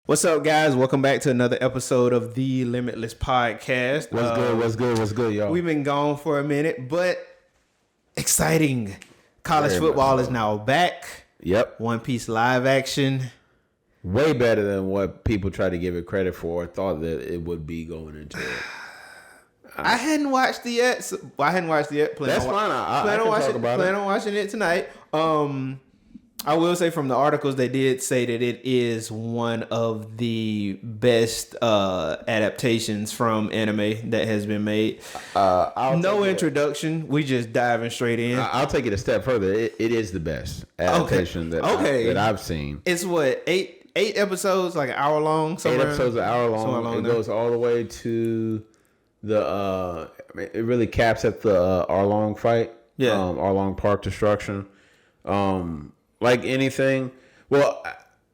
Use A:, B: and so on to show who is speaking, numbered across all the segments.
A: What's up, guys? Welcome back to another episode of the LIMITL3SS Podcast.
B: What's good, y'all?
A: We've been gone for a minute, but exciting. College football is now back.
B: Yep.
A: One Piece live action.
B: Way better than what people try to give it credit for. Thought that it would be going into it.
A: I hadn't watched it yet.
B: That's fine. I can talk about it.
A: Plan on watching it tonight. I will say from the articles, they did say that it is one of the best adaptations from anime that has been made. No introduction. We just diving straight in.
B: I'll take it a step further. It is the best adaptation that I've seen.
A: It's what, eight episodes, like an hour long?
B: 8 episodes an hour long. It goes all the way to the it really caps at the Arlong fight. Yeah. Arlong Park destruction. Like anything, well,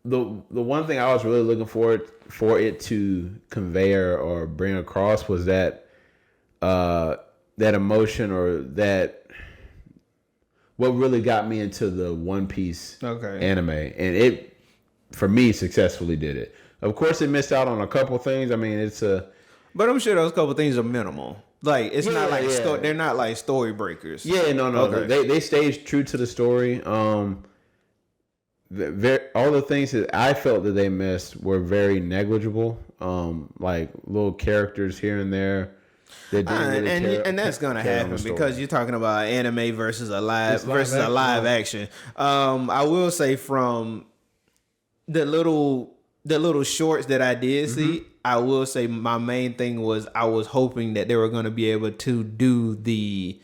B: the one thing I was really looking for it to convey or bring across was that emotion or that what really got me into the One Piece anime, and it for me successfully did it. Of course, it missed out on a couple things. I mean,
A: but I'm sure those couple things are minimal. Like it's not like they're not like story breakers.
B: Yeah, no. Okay. They stayed true to the story. All the things that I felt that they missed were very negligible. Like little characters here and there. That didn't really
A: and that's gonna happen because you're talking about anime versus a live action. I will say from the little shorts that I did see, I will say my main thing was I was hoping that they were going to be able to do the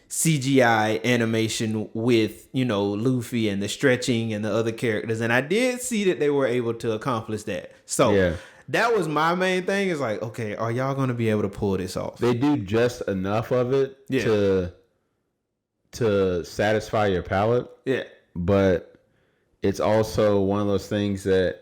A: CGI animation with, Luffy and the stretching and the other characters. And I did see that they were able to accomplish that. So that was my main thing is like, okay, are y'all going to be able to pull this off?
B: They do just enough of it to satisfy your palate.
A: Yeah.
B: But it's also one of those things that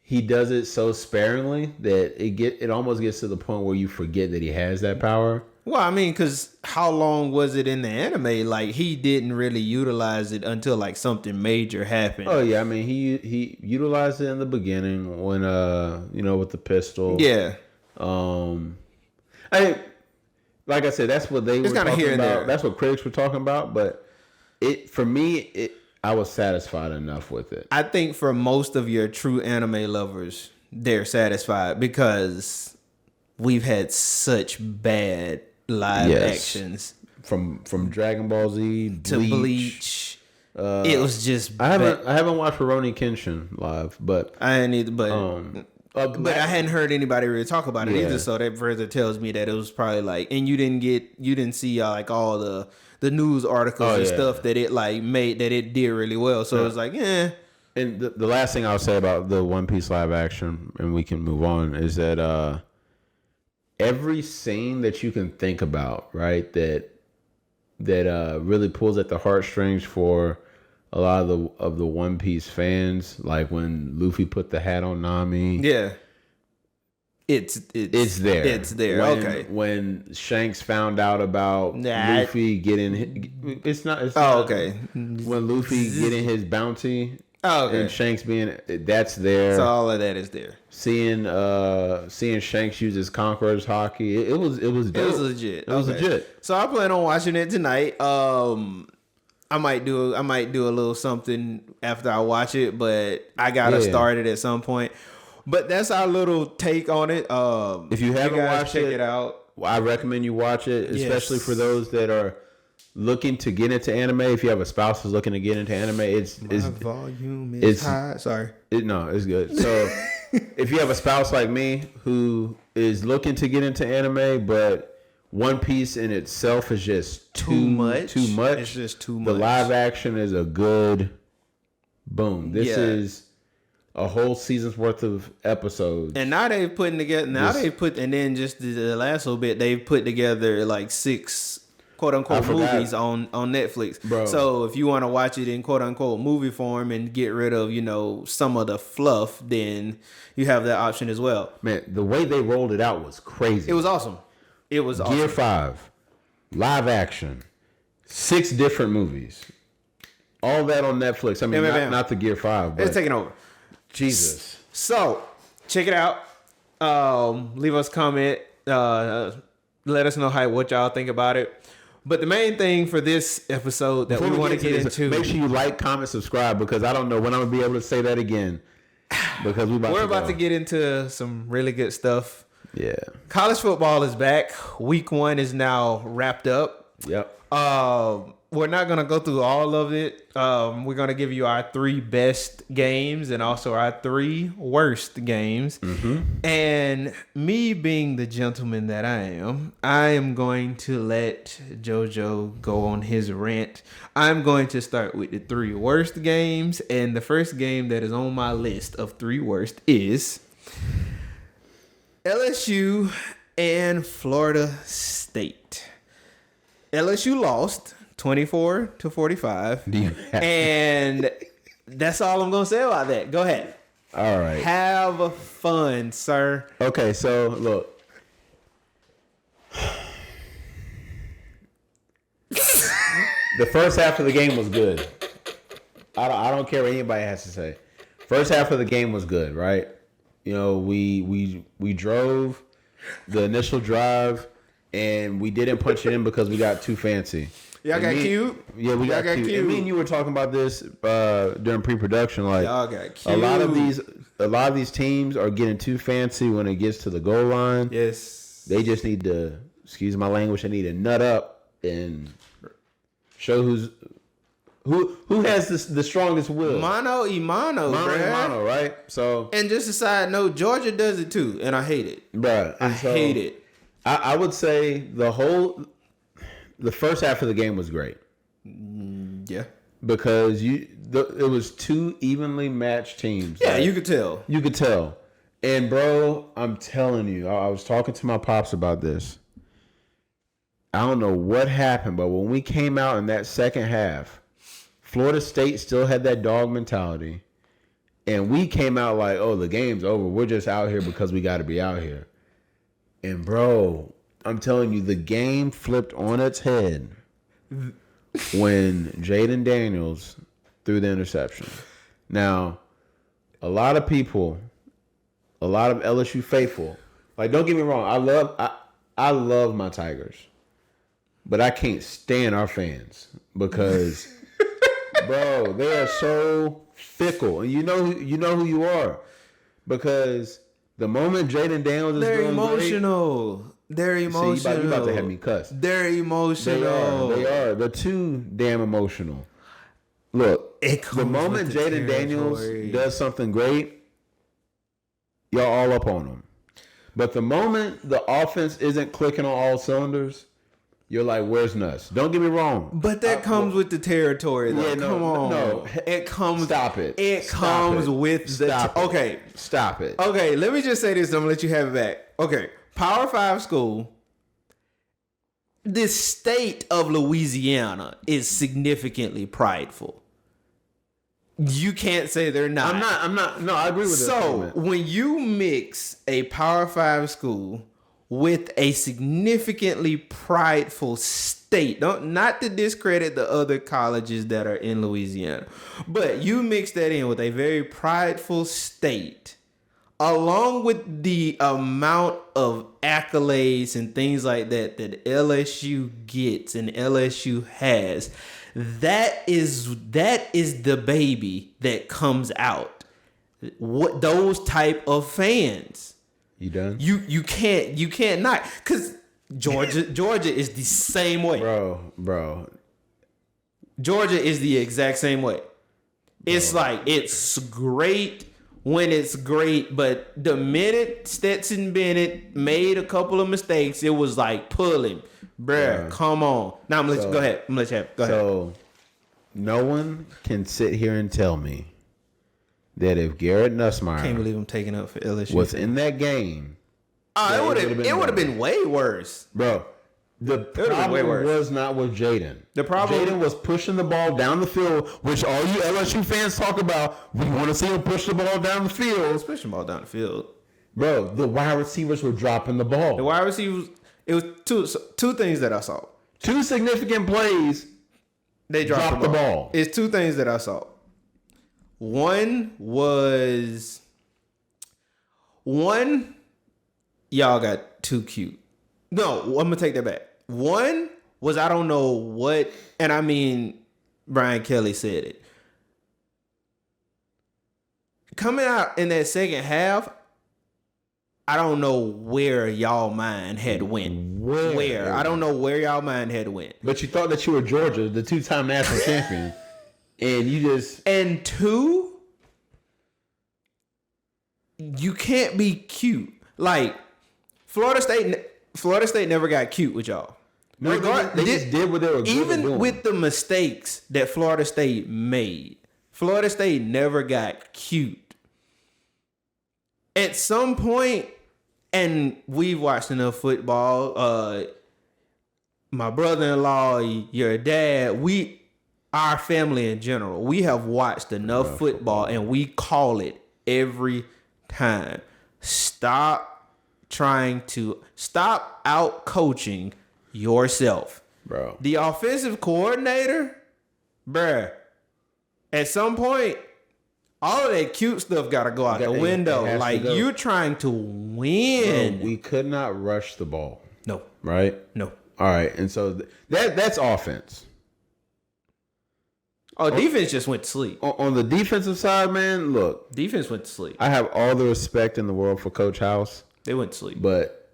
B: he does it so sparingly that it almost gets to the point where you forget that he has that power.
A: Well, I mean, because how long was it in the anime? Like, he didn't really utilize it until, like, something major happened.
B: Oh, yeah. I mean, he utilized it in the beginning when, with the pistol.
A: Yeah.
B: Like I said, that's what they were talking about. That's what critics were talking about. But for me, I was satisfied enough with it.
A: I think for most of your true anime lovers, they're satisfied because we've had such bad live actions
B: from Dragon Ball Z
A: to Bleach. It was just
B: I haven't watched Rurouni Kenshin live, but
A: I hadn't either. But I hadn't heard anybody really talk about it either. So that further tells me that it was probably like, and you didn't see like all the news articles and stuff that it like made that it did really well. So it was like, And
B: the last thing I'll say about the One Piece live action, and we can move on, is that every scene that you can think about, right, that really pulls at the heartstrings for a lot of the One Piece fans, like when Luffy put the hat on Nami.
A: Yeah. It's there. It's there.
B: When Shanks found out about Luffy getting, it's not. When Luffy getting his bounty.
A: Oh, okay.
B: And Shanks that's there.
A: So all of that is there.
B: Seeing Shanks use his Conqueror's hockey, it was dope.
A: It was legit.
B: It was legit.
A: So I plan on watching it tonight. I might do a little something after I watch it, but I gotta start it at some point. But that's our little take on it.
B: If you haven't watched
A: check it out.
B: I recommend you watch it, especially for those that are looking to get into anime. If you have a spouse who's looking to get into anime,
A: volume is high. Sorry.
B: It's good. So if you have a spouse like me who is looking to get into anime, but One Piece in itself is just too much.
A: It's just too much.
B: The live action is a good boom. This is a whole season's worth of episodes.
A: And now they've putting together. And then just the last little bit, they've put together like 6 quote unquote movies on Netflix.
B: Bro.
A: So if you want to watch it in quote unquote movie form and get rid of, some of the fluff, then you have that option as well.
B: Man, the way they rolled it out was crazy.
A: It was awesome.
B: Gear 5, live action, 6 different movies. All that on Netflix. I mean, not the Gear 5, but
A: it's taking over.
B: Jesus.
A: So check it out. Leave us a comment. Let us know what y'all think about it. But the main thing for this episode that we want to get into,
B: make sure you like, comment, subscribe, because I don't know when I'm gonna be able to say that again. Because we're about to
A: get into some really good stuff.
B: Yeah,
A: college football is back. Week 1 is now wrapped up.
B: Yep.
A: We're not going to go through all of it. We're going to give you our 3 best games and also our 3 worst games. Mm-hmm. And me being the gentleman that I am going to let JoJo go on his rant. I'm going to start with the 3 worst games. And the first game that is on my list of 3 worst is LSU and Florida State. LSU lost 24-45. And that's all I'm going to say about that. Go ahead.
B: All right.
A: Have fun, sir.
B: Okay, so look. The first half of the game was good. I don't care what anybody has to say. First half of the game was good, right? You know, we drove the initial drive, and we didn't punch it in because we got too fancy.
A: Y'all got cute?
B: Yeah, we got cute. And me and you were talking about this during pre-production. Like,
A: y'all got cute.
B: A lot of these teams are getting too fancy when it gets to the goal line.
A: Yes.
B: They just need to, excuse my language, they need to nut up and show who has the strongest will.
A: Mano,
B: right? So,
A: and just a side note, Georgia does it too, and I hate it.
B: Bruh,
A: I hate it.
B: I would say the first half of the game was great.
A: Yeah.
B: Because it was 2 evenly matched teams.
A: Yeah, you could tell.
B: You could tell. And bro, I'm telling you, I was talking to my pops about this. I don't know what happened, but when we came out in that second half, Florida State still had that dog mentality. And we came out like, oh, the game's over. We're just out here because we got to be out here. And bro, I'm telling you, the game flipped on its head when Jaden Daniels threw the interception. Now, a lot of people, a lot of LSU faithful, like, don't get me wrong, I love my Tigers, but I can't stand our fans because, bro, they are so fickle, and you know who you are, because the moment Jaden Daniels is
A: they're
B: doing
A: emotional.
B: Great,
A: they're emotional.
B: See, you about to have me cuss.
A: They're emotional.
B: They are. They're too damn emotional. Look, the moment Jaden Daniels does something great, y'all all up on him. But the moment the offense isn't clicking on all cylinders, you're like, where's Nuss? Don't get me wrong.
A: But that comes with the territory, though. Yeah, Come on.
B: No.
A: It comes.
B: Stop it.
A: It comes with the. Okay.
B: Stop it.
A: Okay, let me just say this. I'm going to let you have it back. Okay. Power 5 school. The state of Louisiana is significantly prideful. You can't say they're not.
B: I'm not. No, I agree with that.
A: So when you mix a Power 5 school with a significantly prideful state, not to discredit the other colleges that are in Louisiana, but you mix that in with a very prideful state, along with the amount of accolades and things like that LSU gets and LSU has, that is the baby that comes out. What those type of fans.
B: You done?
A: You can't not, because Georgia is the same way.
B: Bro.
A: Georgia is the exact same way. It's like, it's great when it's great, but the minute Stetson Bennett made a couple of mistakes, it was like, pull him. Bruh, come on. Now I'm gonna let you go ahead. I'm gonna let you have it. Go ahead.
B: So no one can sit here and tell me that if Garrett Nussmeier,
A: can't believe I'm taking up for LSU,
B: was in that game,
A: it would have been way worse,
B: bro. The problem was not with Jaden.
A: The problem,
B: Jaden was pushing the ball down the field, which all you LSU fans talk about. We want to see him push the ball down the field.
A: He's pushing the ball down the field,
B: bro. The wide receivers were dropping the ball.
A: The wide receivers. It was two things that I saw.
B: 2 significant plays.
A: They dropped the ball. It's 2 things that I saw. One was One, y'all got too cute. No, I'm gonna take that back. One was I don't know what, and I mean Brian Kelly said it. Coming out in that second half, I don't know where y'all mind had went. Where? I don't know where y'all mind had went.
B: But you thought that you were Georgia, the 2-time national champion, and you just...
A: And two, you can't be cute. Like, Florida State never got cute with y'all.
B: No, they just did what they were doing.
A: Even with the mistakes that Florida State made, Florida State never got cute. At some point, and we've watched enough football, my brother-in-law, your dad, our family in general, we have watched enough football, and we call it every time. Stop out coaching yourself.
B: Bro.
A: The offensive coordinator, bruh, at some point, all of that cute stuff got to go out the window. Like, you're trying to win.
B: Bro, we could not rush the ball.
A: No.
B: Right?
A: No.
B: All right. And so that's offense.
A: Oh, defense just went to sleep.
B: On the defensive side, man, look.
A: Defense went to sleep.
B: I have all the respect in the world for Coach House.
A: They went to sleep.
B: But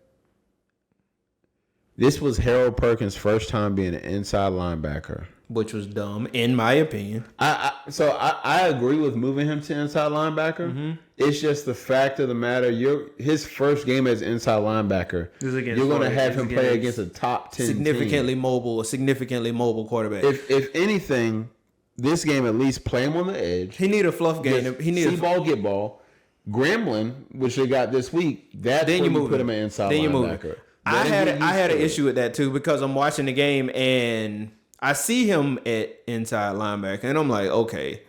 B: this was Harold Perkins' first time being an inside linebacker.
A: Which was dumb, in my opinion.
B: I agree with moving him to inside linebacker. Mm-hmm. It's just the fact of the matter. His first game as inside linebacker, you're going to have him play against a top 10
A: significantly
B: team.
A: Significantly mobile quarterback.
B: If anything, this game at least play him on the edge.
A: He need a fluff game. He need
B: see ball, get ball. Grambling, which they got this week, that's when you put him at inside linebacker.
A: I had an issue with that too because I'm watching the game and I see him at inside linebacker, and I'm like, okay.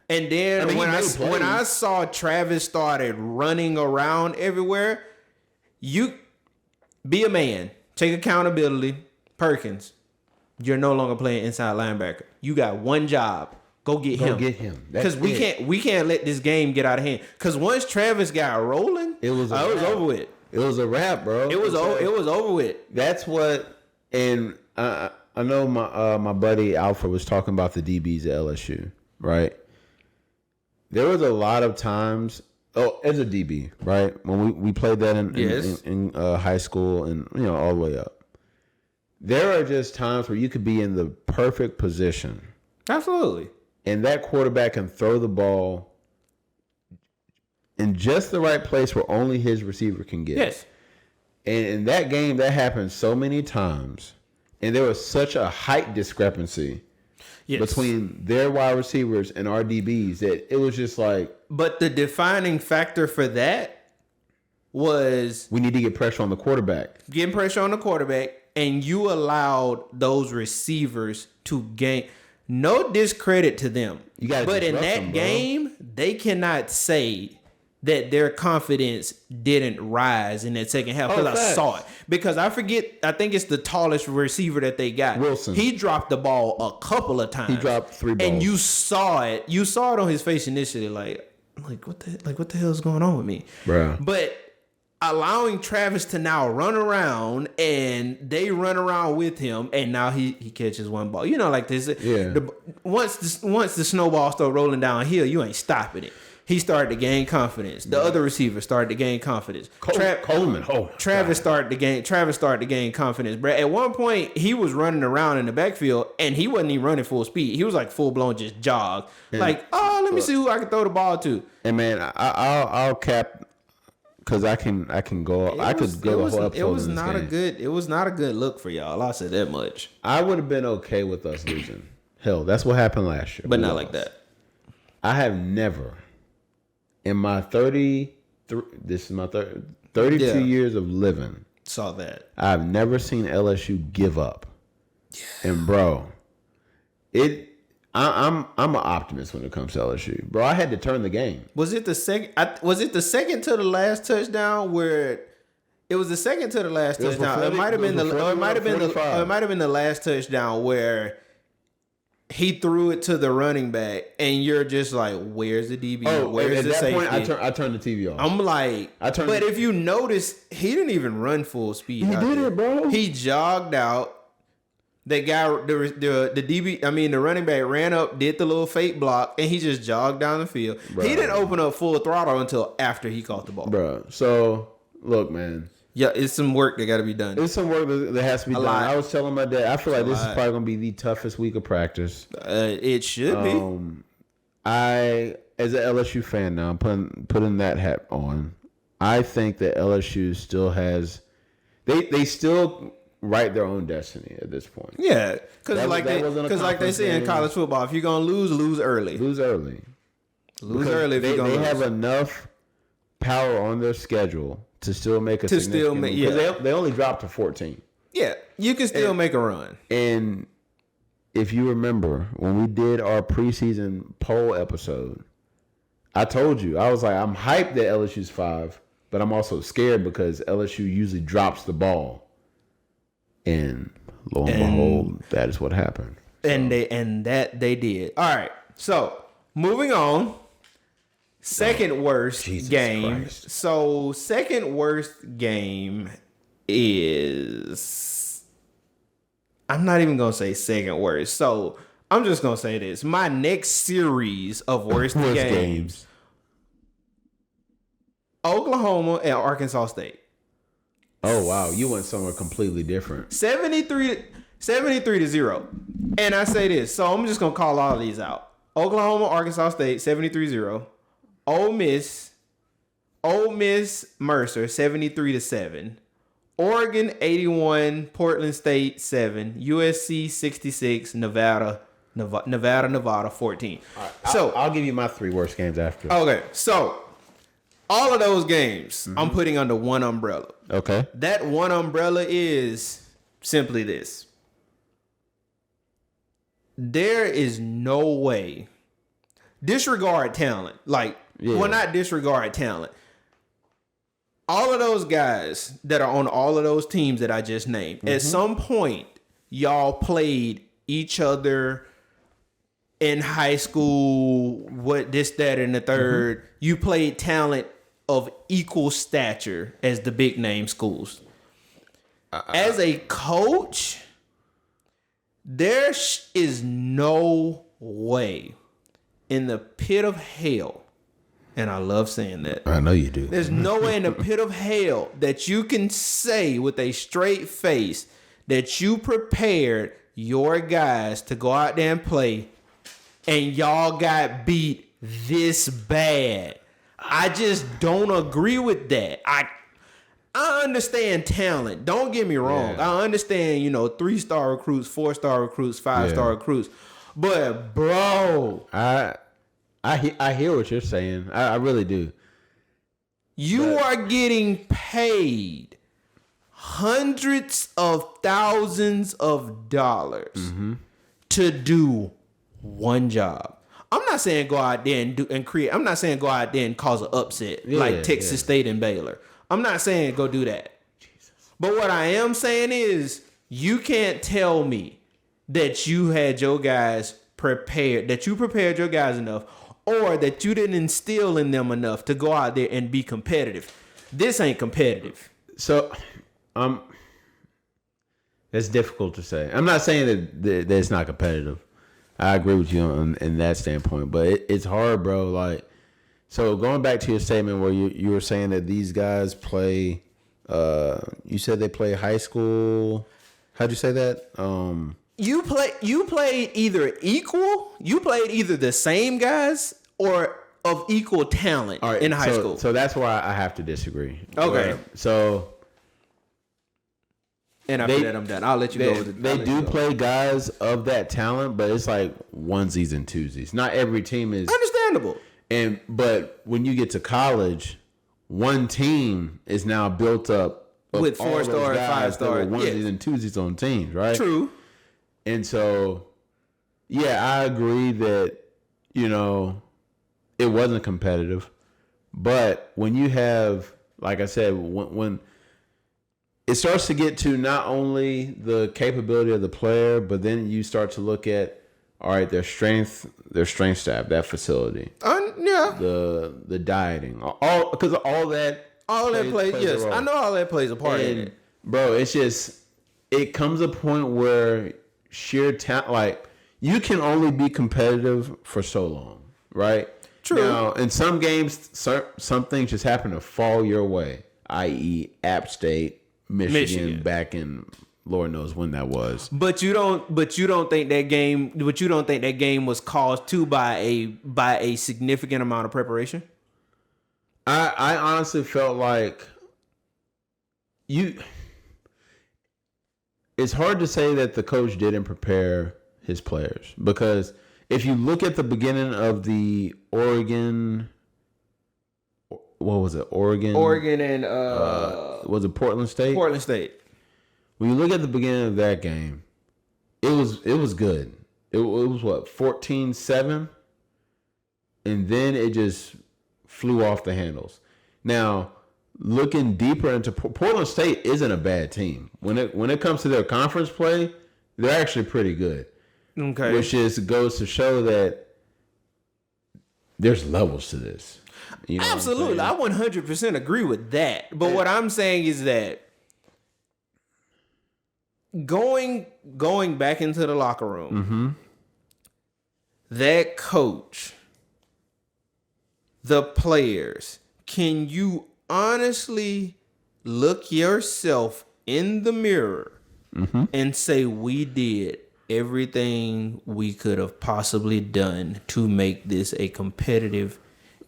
A: And then when I saw Travis started running around everywhere, you be a man, take accountability. Perkins, you're no longer playing inside linebacker. You got one job. Go get him. Because we can't let this game get out of hand. Because once Travis got rolling, it was over with.
B: It was a wrap, bro.
A: It was over with.
B: That's what, and I know my buddy Alfred was talking about the DBs at LSU, right? There was a lot of times, as a DB, right? When we played that in high school and all the way up. There are just times where you could be in the perfect position.
A: Absolutely.
B: And that quarterback can throw the ball in just the right place where only his receiver can get.
A: Yes.
B: And in that game, that happened so many times. And there was such a height discrepancy between their wide receivers and our DBs that it was just like...
A: But the defining factor for that was...
B: We need to get pressure on the quarterback.
A: Getting pressure on the quarterback, and you allowed those receivers to gain... No discredit to them. But in that game, they cannot say that their confidence didn't rise in that second half because I saw it. Because I think it's the tallest receiver that they got.
B: Wilson.
A: He dropped the ball a couple of times.
B: He dropped 3 balls.
A: And you saw it. You saw it on his face initially, like what the hell is going on with me?
B: Bruh.
A: But allowing Travis to now run around and they run around with him and now he catches one ball. Like this.
B: Yeah.
A: Once the snowball started rolling downhill, you ain't stopping it. He started to gain confidence. The other receiver started to gain confidence.
B: Coleman.
A: Travis started to gain confidence. Brad, at one point, he was running around in the backfield, and he wasn't even running full speed. He was like full blown just jog. Let me see who I can throw the ball to.
B: And man, I'll cap because I can go. I could go the whole episode.
A: It was not a good look for y'all. I'll say that much.
B: I would have been okay with us losing. Hell, that's what happened last year.
A: But not like that.
B: I have never. In my 32 years of living,
A: saw that.
B: I've never seen LSU give up. Yeah. And bro, I'm an optimist when it comes to LSU. Bro, I had to turn the game.
A: Was it the second to the last touchdown where it was the second to the last touchdown? It might have been the last touchdown where he threw it to the running back, and you're just like, "Where's the DB? Where's the safety?"
B: At that point, I turned the TV off.
A: I'm like, but if you notice, he didn't even run full speed.
B: He did it, bro.
A: He jogged out. That guy, the DB, the running back ran up, did the little fake block, and he just jogged down the field. Bro. He didn't open up full throttle until after he caught the ball.
B: Bro, so look, man.
A: Yeah, it's some work that got to be done.
B: It's some work that has to be done. I was telling my dad, I feel like this is probably going to be the toughest week of practice.
A: It should be.
B: I, as an LSU fan now, I'm putting that hat on. I think that LSU still has, they still write their own destiny at this point.
A: Yeah, because like they say in college football, if you're going to lose early.
B: Lose early. They have enough power on their schedule to still make a significant move. Because they only dropped to 14.
A: Yeah, you can still make a run.
B: And if you remember, when we did our preseason poll episode, I told you, I was like, I'm hyped that LSU's 5, but I'm also scared because LSU usually drops the ball. And lo and behold, that is what happened. So.
A: And they did. All right, so moving on. Second worst game. Christ. So second worst game is, I'm not even going to say second worst. So I'm just going to say this. My next series of worst games. Oklahoma and Arkansas State.
B: Oh, wow. You went somewhere completely different.
A: 73-0. And I say this. So I'm just going to call all of these out. Oklahoma, Arkansas State, 73-0. Ole Miss, Mercer, 73-7. Oregon, 81. Portland State, 7. USC, 66. Nevada, 14.
B: Right, so I'll give you my 3 worst games after.
A: Okay, so all of those games I'm putting under one umbrella.
B: Okay.
A: That one umbrella is simply this. There is no way. Disregard talent. Well, not disregard talent. All of those guys that are on all of those teams that I just named, at some point, y'all played each other in high school, this, that, and the third. You played talent of equal stature as the big name schools. As a coach, there is no way in the pit of hell, and I love saying that.
B: I know you do.
A: There's no way in the pit of hell that you can say with a straight face that you prepared your guys to go out there and play, and y'all got beat this bad. I just don't agree with that. I understand talent. Don't get me wrong. Yeah. I understand, 3-star recruits, 4-star recruits, 5-star recruits. But bro,
B: I hear what you're saying. I really do.
A: You are getting paid hundreds of thousands of dollars to do one job. I'm not saying go out there and create. I'm not saying go out there and cause an upset like Texas State and Baylor. I'm not saying go do that. Jesus. But what I am saying is you can't tell me that you had your guys prepared, that you prepared your guys enough, or that you didn't instill in them enough to go out there and be competitive. This ain't competitive.
B: So, it's difficult to say. I'm not saying that it's not competitive. I agree with you in that standpoint, but it's hard, bro. So going back to your statement where you were saying that these guys play, you said they play high school. How'd you say that?
A: You played either equal. You played either the same guys or of equal talent in high school.
B: So that's why I have to disagree.
A: Okay.
B: So.
A: And after that, I'm done. I'll let you go.
B: They do play guys of that talent, but it's like onesies and twosies. Not every team is
A: understandable.
B: But when you get to college, one team is now built up
A: with 4-star and 5-star
B: onesies and twosies on teams, right?
A: True.
B: And so, I agree that it wasn't competitive, but when you have, like I said, when it starts to get to not only the capability of the player, but then you start to look at all right, their strength staff, that facility.
A: Yeah.
B: The dieting, all because all that
A: plays. Yes, I know all that plays a part in it.
B: Bro, it's just it comes a point where sheer talent, like you can only be competitive for so long, right?
A: True.
B: Now, in some games, some things just happen to fall your way, i.e., App State, Michigan. Back in Lord knows when that was.
A: But you don't think that game was caused to by a significant amount of preparation?
B: I honestly felt like it's hard to say that the coach didn't prepare his players, because if you look at the beginning of the Oregon, what was it? Oregon and was it Portland State?
A: Portland State.
B: When you look at the beginning of that game, it was good. It was what, 14-7, and then it just flew off the handles. Now, looking deeper into Portland State isn't a bad team. When it comes to their conference play, they're actually pretty good.
A: Okay.
B: Which goes to show that there's levels to this. You know
A: absolutely. I 100% agree with that. But what I'm saying is that going back into the locker room, that coach, the players, can you honestly look yourself in the mirror and say, we did everything we could have possibly done to make this a competitive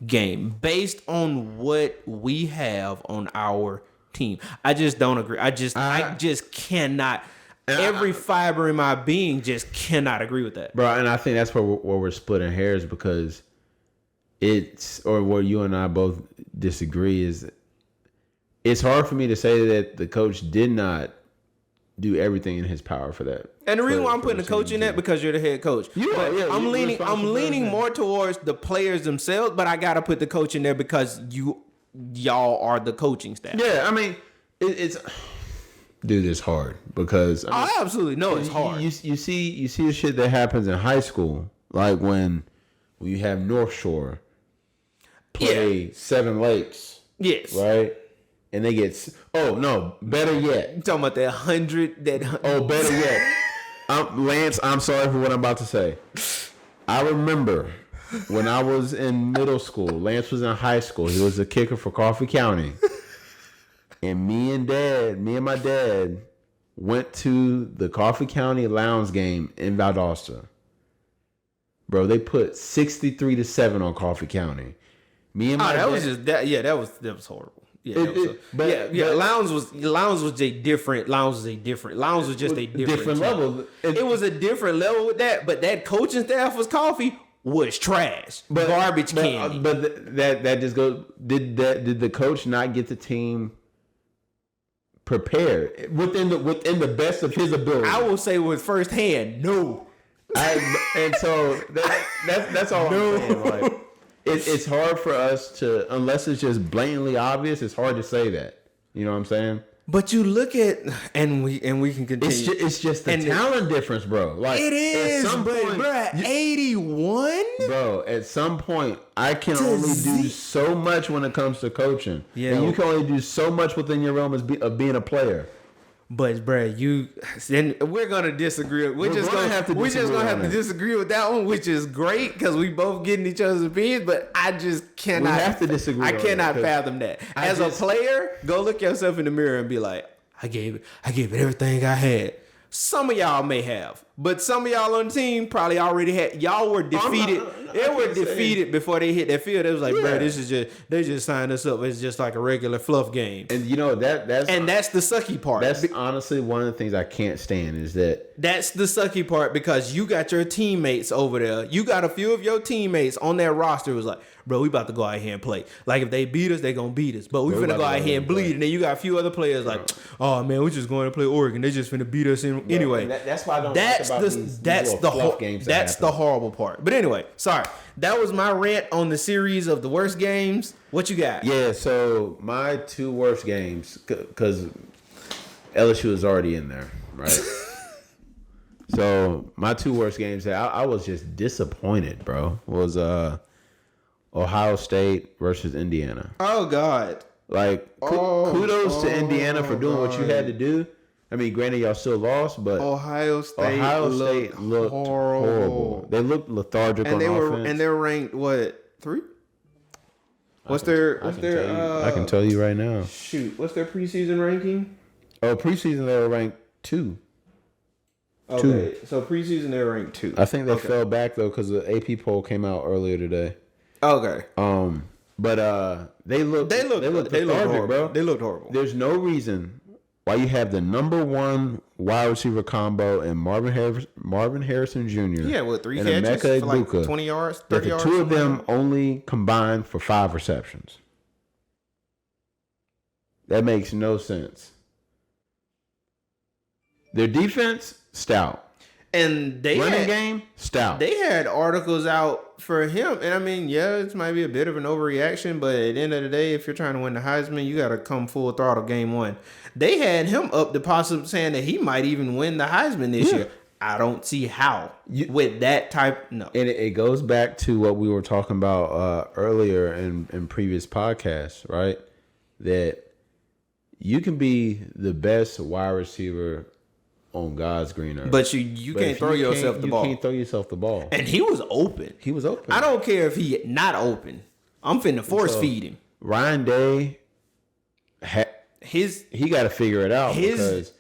A: game based on what we have on our team? I just don't agree. I just cannot. Every fiber in my being just cannot agree with that,
B: bro. And I think that's where we're splitting hairs, because where you and I both disagree is it's hard for me to say that the coach did not do everything in his power for that.
A: And the reason why I'm putting the coach in that, because you're the head coach. I'm leaning more towards the players themselves, but I gotta put the coach in there because y'all are the coaching staff.
B: Yeah, I mean, it's dude, it's hard because
A: I absolutely know it's hard.
B: You see the shit that happens in high school, like when you have North Shore play Seven Lakes.
A: Yes.
B: Right? And they get... Oh, no. Better yet.
A: You talking about that 100...
B: Oh, better yet. Lance, I'm sorry for what I'm about to say. I remember when I was in middle school, Lance was in high school. He was a kicker for Coffee County. And me and my dad went to the Coffee County Lounge game in Valdosta. Bro, they put 63-7 on Coffee County. Me and my dad...
A: that was horrible. Lowndes was just a different level. It was a different level with that, but that coaching staff was trash. Garbage candy.
B: But that just goes. Did the coach not get the team prepared within the best of his ability?
A: I will say with firsthand, no.
B: And so that's all I'm saying. Like, it's hard for us to, unless it's just blatantly obvious, it's hard to say that. You know what I'm saying?
A: But you look at, and we can continue.
B: It's just the talent difference, bro. Like,
A: it is, at some point, bro. 81,
B: bro. At some point, I can only do so much when it comes to coaching.
A: Yeah,
B: and you can only do so much within your realm of being a player.
A: But, bro, we're gonna disagree. We're just gonna have to disagree with that one, which is great because we both getting each other's opinions. But I just cannot.
B: We have to disagree.
A: I cannot fathom that. As a player, go look yourself in the mirror and be like, I gave it everything I had. Some of y'all may have, but some of y'all on the team probably already had. Y'all were defeated. They were defeated before they hit that field. It was like, bro, they just signed us up. It's just like a regular fluff game.
B: And you know that's
A: the sucky part.
B: That's honestly one of the things I can't stand is that.
A: That's the sucky part because you got your teammates over there. You got a few of your teammates on that roster. It was like, bro, we about to go out here and play. Like if they beat us, they gonna beat us. But we finna go out here and bleed. And then you got a few other players like, oh man, we just going to play Oregon. They just finna beat us anyway.
B: That's why I don't like about these fluff games.
A: That's the horrible part. But anyway, sorry. That was my rant on the series of the worst games. What you got?
B: Yeah, so my two worst games, because LSU is already in there, right? So my two worst games that I was just disappointed, bro, was Ohio State versus Indiana.
A: Oh God!
B: Like kudos to Indiana for doing what you had to do. I mean, granted, y'all still lost, but
A: Ohio State looked horrible.
B: They looked lethargic on offense.
A: And they're ranked what, 3? I
B: can tell you right now.
A: Shoot, what's their preseason ranking?
B: Oh, preseason they were ranked 2.
A: Okay, so preseason they were ranked 2.
B: I think they fell back though because the AP poll came out earlier today.
A: Okay.
B: But they looked horrible, bro.
A: They looked horrible.
B: There's no reason why you have the number 1 wide receiver combo in Marvin Harrison Jr.
A: Yeah, what, 3 catches for like 20 yards, 30 yards?
B: The 2 of them only combined for 5 receptions. That makes no sense. Their defense, stout.
A: And they
B: running game, stout.
A: They had articles out for him, and I mean, yeah, it might be a bit of an overreaction, but at the end of the day, if you're trying to win the Heisman, you got to come full throttle game 1. They had him up to possibly saying that he might even win the Heisman this year. I don't see how with that type. No,
B: and it goes back to what we were talking about earlier in previous podcasts, right? That you can be the best wide receiver on God's green earth,
A: but you can't throw yourself the ball.
B: You can't throw yourself the ball.
A: And he was open. I don't care if he not open. I'm finna force feed him.
B: Ryan Day, he got to figure it out because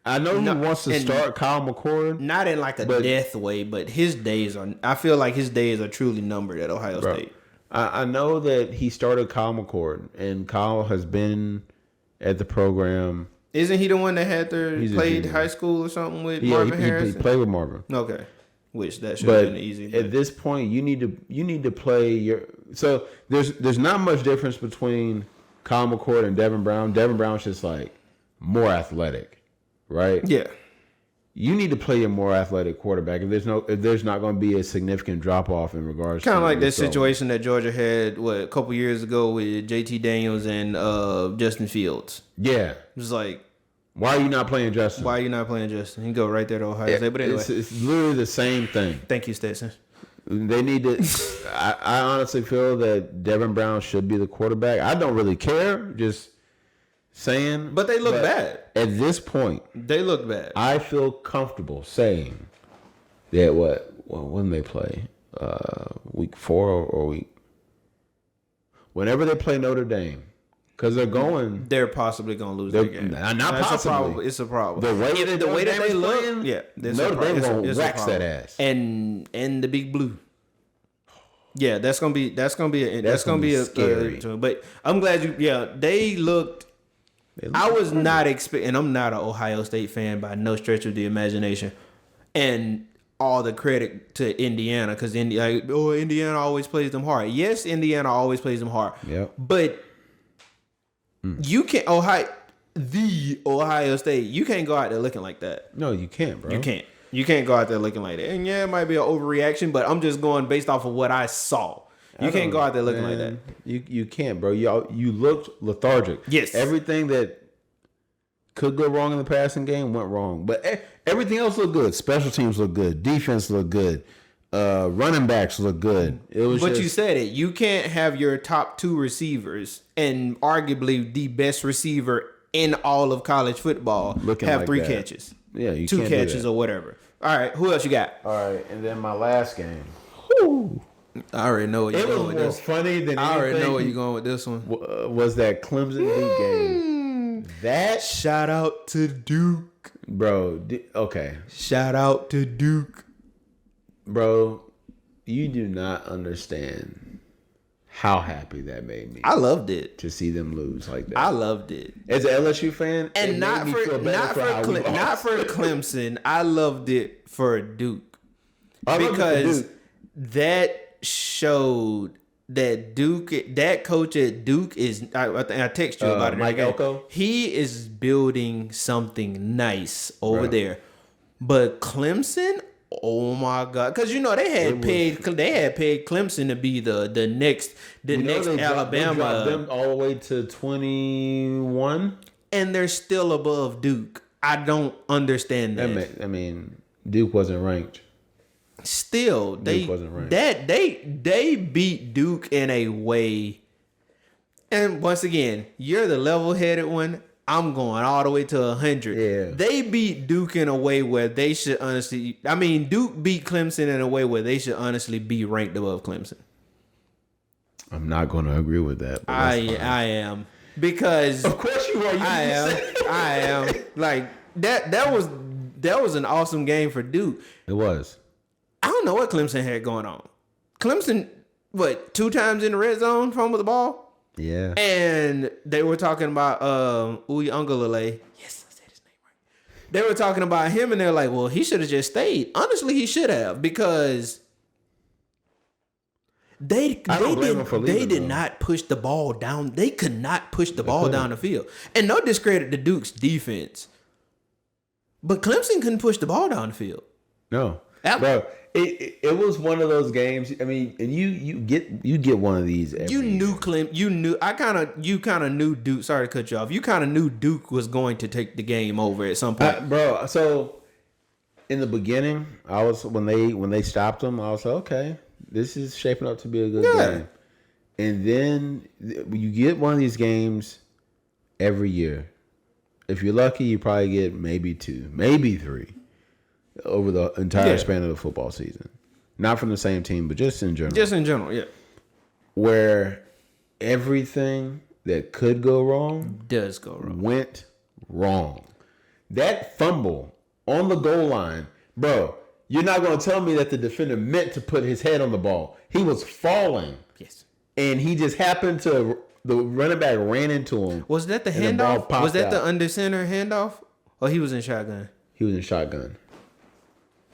B: I know he wants to start Kyle McCord,
A: not in like a death way, but his days are. I feel like his days are truly numbered at Ohio State.
B: I know that he started Kyle McCord, and Kyle has been at the program.
A: Isn't he the one that had played high school or something with Marvin Harrison?
B: He played with Marvin.
A: Okay, which that should have been easy.
B: At this point, you need to play your. So there's not much difference between Kyle McCord and Devin Brown. Devin Brown's just like more athletic, right?
A: Yeah.
B: You need to play a more athletic quarterback if there's not going to be a significant drop off in regards
A: kind of like that situation that Georgia had a couple years ago with JT Daniels and Justin Fields.
B: Yeah,
A: it's like,
B: why are you not playing Justin?
A: He go right there to Ohio State. But anyway,
B: it's literally the same thing.
A: Thank you, Stetson.
B: They need to. I honestly feel that Devin Brown should be the quarterback. I don't really care. Just saying.
A: But they look bad.
B: At this point,
A: they look bad.
B: I feel comfortable saying that when they play, week 4 or week, whenever they play Notre Dame, because they're
A: possibly going to lose their game.
B: Not possibly.
A: It's a problem.
B: The way that they look,
A: Notre
B: Dame gonna wax that ass.
A: And the big blue. Yeah, that's gonna be
B: scary.
A: But I'm glad they looked. I was not expecting, and I'm not an Ohio State fan by no stretch of the imagination, and all the credit to Indiana because Indiana always plays them hard. Yes, Indiana always plays them hard.
B: Yep.
A: But you can't Ohio State. You can't go out there looking like that.
B: No, you can't, bro.
A: You can't go out there looking like that. And yeah, it might be an overreaction, but I'm just going based off of what I saw. You can't go out there looking like that.
B: You can't, bro. You looked lethargic.
A: Yes.
B: Everything that could go wrong in the passing game went wrong. But everything else looked good. Special teams looked good. Defense looked good. Running backs looked good.
A: You said it. You can't have your top 2 receivers and arguably the best receiver in all of college football have like 3 catches.
B: Yeah, you
A: 2 catches or whatever. All right, who else you got?
B: All right, and then my last game. Whew.
A: I already know where you're going with this.
B: It was more funny than anything.
A: I already know where you're going with this one.
B: Was that Clemson Duke game? That
A: shout out to Duke,
B: bro. Okay,
A: shout out to Duke,
B: bro. You do not understand how happy that made me.
A: I loved it
B: to see them lose like that.
A: I loved it
B: as an LSU fan,
A: and not for Clemson. I loved it for Duke because that showed that Duke, that coach at Duke is. I text you about it.
B: Mike Elko.
A: He is building something nice over there, but Clemson. Oh my God! Because they had paid Clemson to be the next Alabama.
B: They dropped them all the way to 21,
A: and they're still above Duke. I don't understand that.
B: I mean, Duke wasn't ranked.
A: Still, Duke wasn't ranked. They beat Duke in a way. And once again, you're the level-headed one. I'm going all the way to 100.
B: Yeah.
A: They beat Duke in a way where they should honestly... I mean, Duke beat Clemson in a way where they should honestly be ranked above Clemson.
B: I'm not going to agree with that.
A: I am. Because...
B: Of course you are.
A: I am. Like, that was an awesome game for Duke.
B: It was. I
A: don't know what Clemson had going on. Clemson, 2 times in the red zone, fumbled the ball?
B: Yeah.
A: And they were talking about Uyunglele. Yes, I said his name right. They were talking about him, and they're like, well, he should have just stayed. Honestly, he should have, because they did not push the ball down. They could not push the ball down the field. And no discredit to Duke's defense. But Clemson couldn't push the ball down the field.
B: No. Bro, it was one of those games. I mean, and you get one of these.
A: You knew you kind of knew Duke. Sorry to cut you off. You kind of knew Duke was going to take the game over at some point,
B: bro. So in the beginning, I was when they stopped them, I was like, okay, this is shaping up to be a good game. And then you get one of these games every year. If you're lucky, you probably get maybe 2, maybe 3. Over the entire span of the football season. Not from the same team, but just in general.
A: Just in general, yeah.
B: Where everything that could go wrong
A: does go wrong.
B: Went wrong. That fumble on the goal line, bro, you're not going to tell me that the defender meant to put his head on the ball. He was falling.
A: Yes.
B: And he just happened to, the running back ran into him.
A: Was that the handoff? Was that the under center handoff? Or he was in shotgun?
B: He was in shotgun.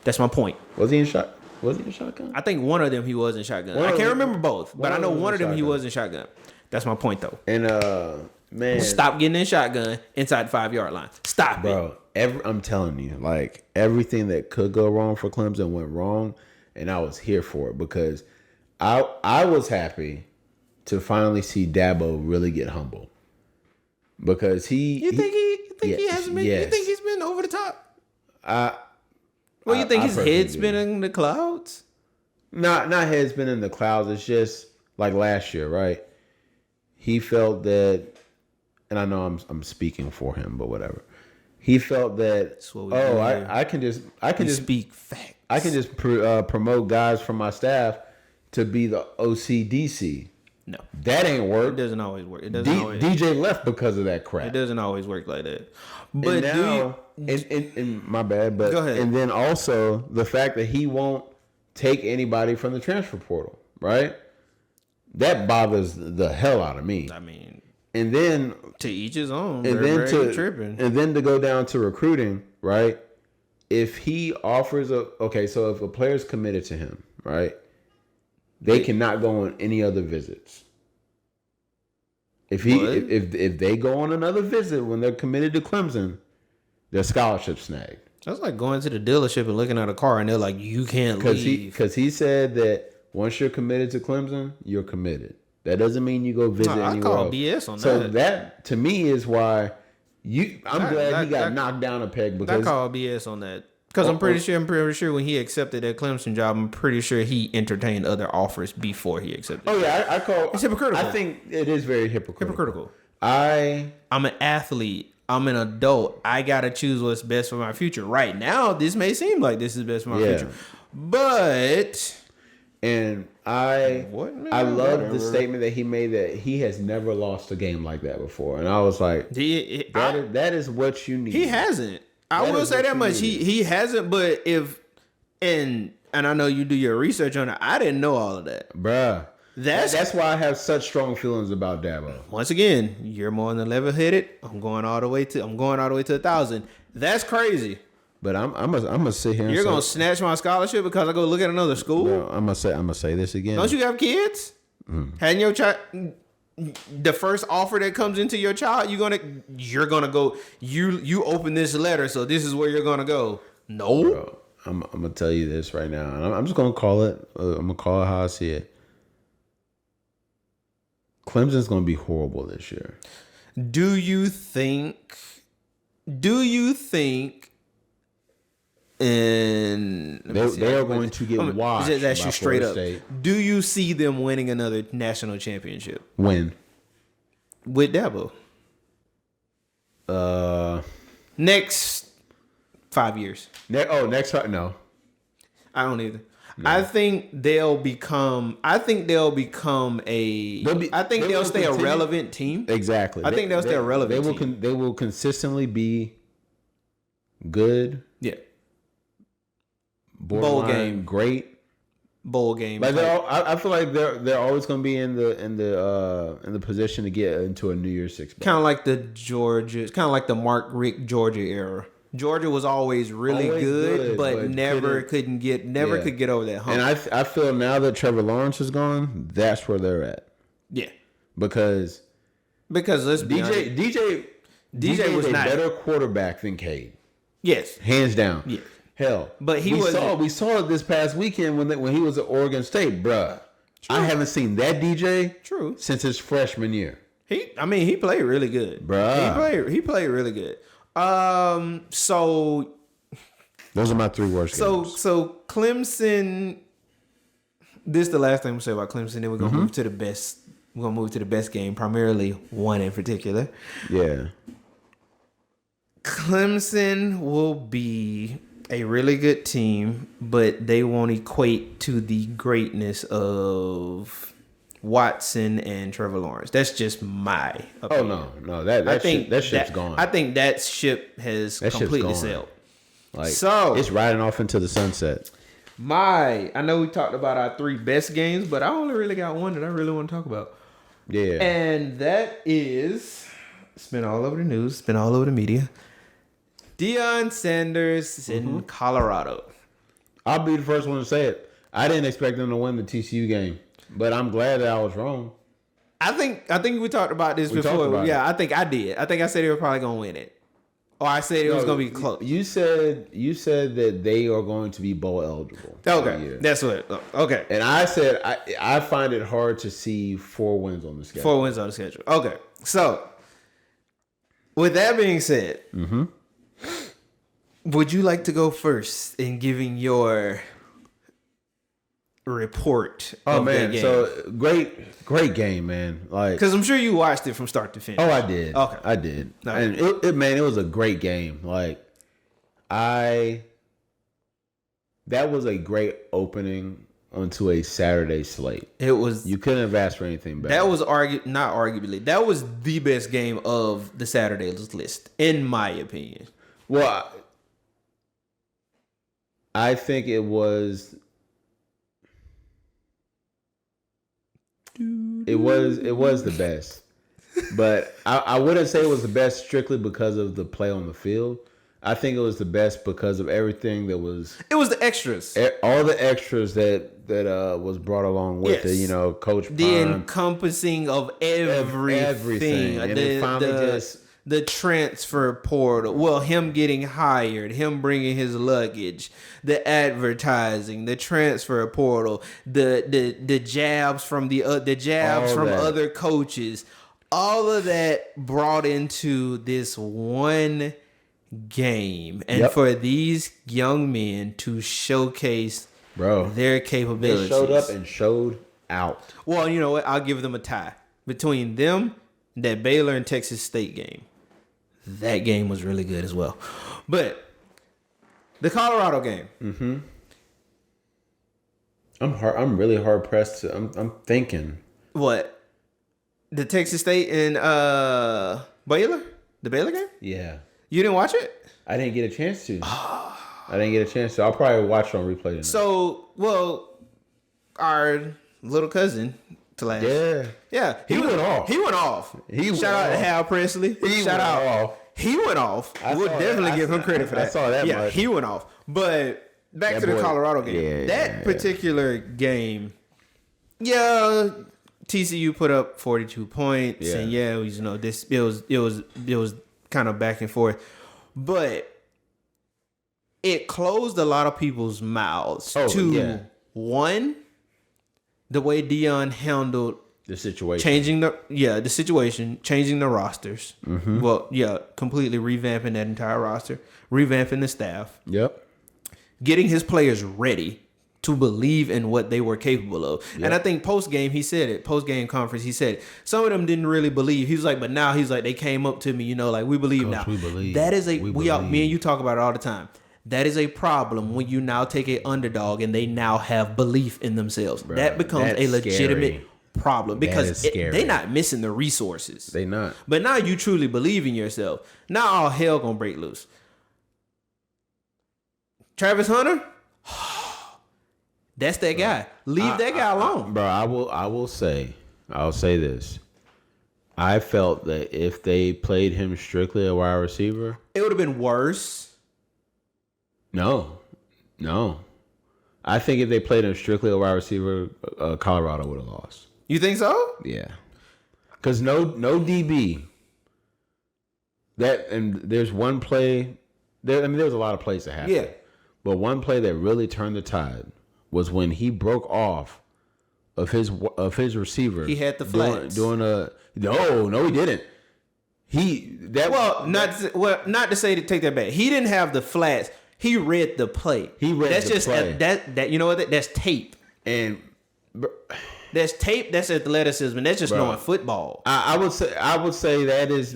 A: That's my point.
B: Was he in shotgun?
A: I think one of them he was in shotgun. I can't remember both, but I know one of them he was in shotgun. That's my point, though.
B: And man,
A: stop getting in shotgun inside the 5-yard line. Stop
B: it, bro. I'm telling you, like everything that could go wrong for Clemson went wrong, and I was here for it because I was happy to finally see Dabo really get humble because You think
A: he's been over the top? Well, you think his head's been in the clouds?
B: Not head's been in the clouds. It's just like last year, right? He felt that, and I know I'm speaking for him, but whatever. He felt that. I can just
A: speak facts.
B: I can just promote guys from my staff to be the OCDC.
A: No,
B: that ain't work.
A: It doesn't always work. It doesn't always.
B: DJ left because of that crap.
A: It doesn't always work like that. But
B: and now, and my bad, but
A: go ahead.
B: And then also the fact that he won't take anybody from the transfer portal, right? That bothers the hell out of me.
A: I mean,
B: and then
A: to each his own.
B: And then to go down to recruiting, right? If he offers so if a player's committed to him, right? They cannot go on any other visits. If they go on another visit when they're committed to Clemson, their scholarship snagged.
A: That's like going to the dealership and looking at a car and they're like, you can't leave.
B: Because he said that once you're committed to Clemson, you're committed. That doesn't mean you go visit anywhere else. I call
A: BS on that.
B: So that to me is why I'm glad he got knocked down a peg because
A: I call BS on that. Because I'm pretty sure when he accepted that Clemson job, I'm pretty sure he entertained other offers before he accepted.
B: Oh yeah, it's
A: hypocritical.
B: I think it is very hypocritical.
A: I'm an athlete. I'm an adult. I gotta choose what's best for my future. Right now, this may seem like this is best for my future, but
B: I love the statement that he made that he has never lost a game like that before, and I was like, that is what you need.
A: He hasn't. I will say that much. He hasn't, but and I know you do your research on it. I didn't know all of that.
B: Bruh. That's why I have such strong feelings about Dabo.
A: Once again, you're more than level-headed. I'm going all the way to 1,000. That's crazy.
B: But I'm gonna sit here.
A: You're gonna snatch my scholarship because I go look at another school.
B: No, I'm gonna say this again.
A: Don't you have kids? Hadn't your child? The first offer that comes into your child, you're gonna go. You open this letter, so this is where you're gonna go. No,
B: bro, I'm gonna tell you this right now, and I'm just gonna call it. I'm gonna call it how I see it. Clemson's gonna be horrible this year.
A: Do you think Do you think? And
B: they are going to get washed.
A: Just ask you straight up.
B: State.
A: Do you see them winning another national championship?
B: When?
A: With Dabo. Next 5 years.
B: Next 5? No.
A: I don't either. No. I think they'll become a. I think they'll stay a relevant team.
B: Exactly.
A: I think they'll stay a relevant team.
B: They will consistently be good.
A: Yeah.
B: Bowl game, great.
A: Bowl game.
B: Like I feel like they're always going to be in the position to get into a New Year's Six bowl.
A: Kind of like the Mark Richt Georgia era. Georgia was always really good, but never could get over that hump.
B: And I feel now that Trevor Lawrence is gone, that's where they're at.
A: Yeah,
B: because
A: let's be honest, DJ was
B: a
A: not
B: better quarterback than Cade.
A: Yes,
B: hands down.
A: Yeah.
B: Hell, but we saw it this past weekend when he was at Oregon State, bruh. True. I haven't seen that DJ since his freshman year.
A: He played really good,
B: bruh.
A: He played really good. So
B: those are my 3 worst games.
A: So Clemson. This is the last thing we'll say about Clemson. Then we're gonna move to the best. We're gonna move to the best game, primarily one in particular.
B: Yeah.
A: Clemson will be a really good team, but they won't equate to the greatness of Watson and Trevor Lawrence. That's just my opinion.
B: Oh no, that ship's gone.
A: I think that ship has completely sailed.
B: So it's riding off into the sunset.
A: I know we talked about our 3 best games, but I only really got one that I really want to talk about.
B: Yeah,
A: and that is it's been all over the news, it's been all over the media. Deion Sanders in Colorado.
B: I'll be the first one to say it. I didn't expect them to win the TCU game, but I'm glad that I was wrong.
A: I think we talked about this before. Yeah, I think I did. I think I said they were probably going to win it. Or I said it was going to be close.
B: You said that they are going to be bowl eligible.
A: Okay. That's what. Okay.
B: And I said I find it hard to see 4 wins on the schedule.
A: 4 wins on the schedule. Okay. So, with that being said, would you like to go first in giving your report?
B: Oh man, so great game, man. Like,
A: because I'm sure you watched it from start to finish.
B: Oh, I did.
A: Okay,
B: I did. And it was a great game. Like, that was a great opening onto a Saturday slate.
A: It was.
B: You couldn't have asked for anything better.
A: That was not arguably. That was the best game of the Saturday list, in my opinion.
B: Well, I think it was. It was the best, but I wouldn't say it was the best strictly because of the play on the field. I think it was the best because of everything that was.
A: It was the extras,
B: all the extras that was brought along with it. You know, Coach Prime,
A: the encompassing of everything.
B: And then finally
A: the transfer portal. Well, him getting hired, him bringing his luggage, the advertising, the transfer portal, the jabs from other coaches. All of that brought into this one game, and for these young men to showcase their capabilities.
B: They showed up and showed out.
A: Well, you know what? I'll give them a tie between them and that Baylor and Texas State game. That game was really good as well. But the Colorado game.
B: I'm really hard pressed to. I'm thinking.
A: What? The Texas State and Baylor? The Baylor game?
B: Yeah.
A: You didn't watch it?
B: I didn't get a chance to. I'll probably watch it on replay tonight.
A: So, our little cousin, Talash.
B: Yeah. He went off.
A: Shout out to Hal Presley. He went off. We'll definitely give him credit for that.
B: I saw that.
A: Yeah, he went off. But back to the Colorado game. That particular game, TCU put up 42 points, and it was kind of back and forth, but it closed a lot of people's mouths one, the way Deion handled
B: The situation.
A: Changing the situation, changing the rosters. Mm-hmm. Well, yeah, completely revamping that entire roster, revamping the staff.
B: Yep.
A: Getting his players ready to believe in what they were capable of. Yep. And I think post-game, he said it, post-game conference, he said, some of them didn't really believe. He was like, but now he's like, they came up to me, you know, like, we believe now.
B: We believe.
A: That is me and you talk about it all the time. That is a problem when you now take an underdog and they now have belief in themselves. Bro, that becomes a legitimate problem because they're not missing the resources.
B: They not.
A: But now you truly believe in yourself. Now all hell gonna break loose. Travis Hunter, that's that guy. Leave that guy alone.
B: Bro, I'll say this. I felt that if they played him strictly a wide receiver,
A: it would have been worse.
B: No. I think if they played him strictly a wide receiver, Colorado would have lost.
A: You think so?
B: Yeah. Because no DB. And there's one play. There was a lot of plays that happened.
A: Yeah.
B: But one play that really turned the tide was when he broke off of his receiver.
A: He had the flats.
B: No, he didn't.
A: Not to say to take that back. He didn't have the flats. He read the play.
B: Play.
A: That you know what? That's tape.
B: And
A: that's tape. That's athleticism. That's just knowing football.
B: I would say that is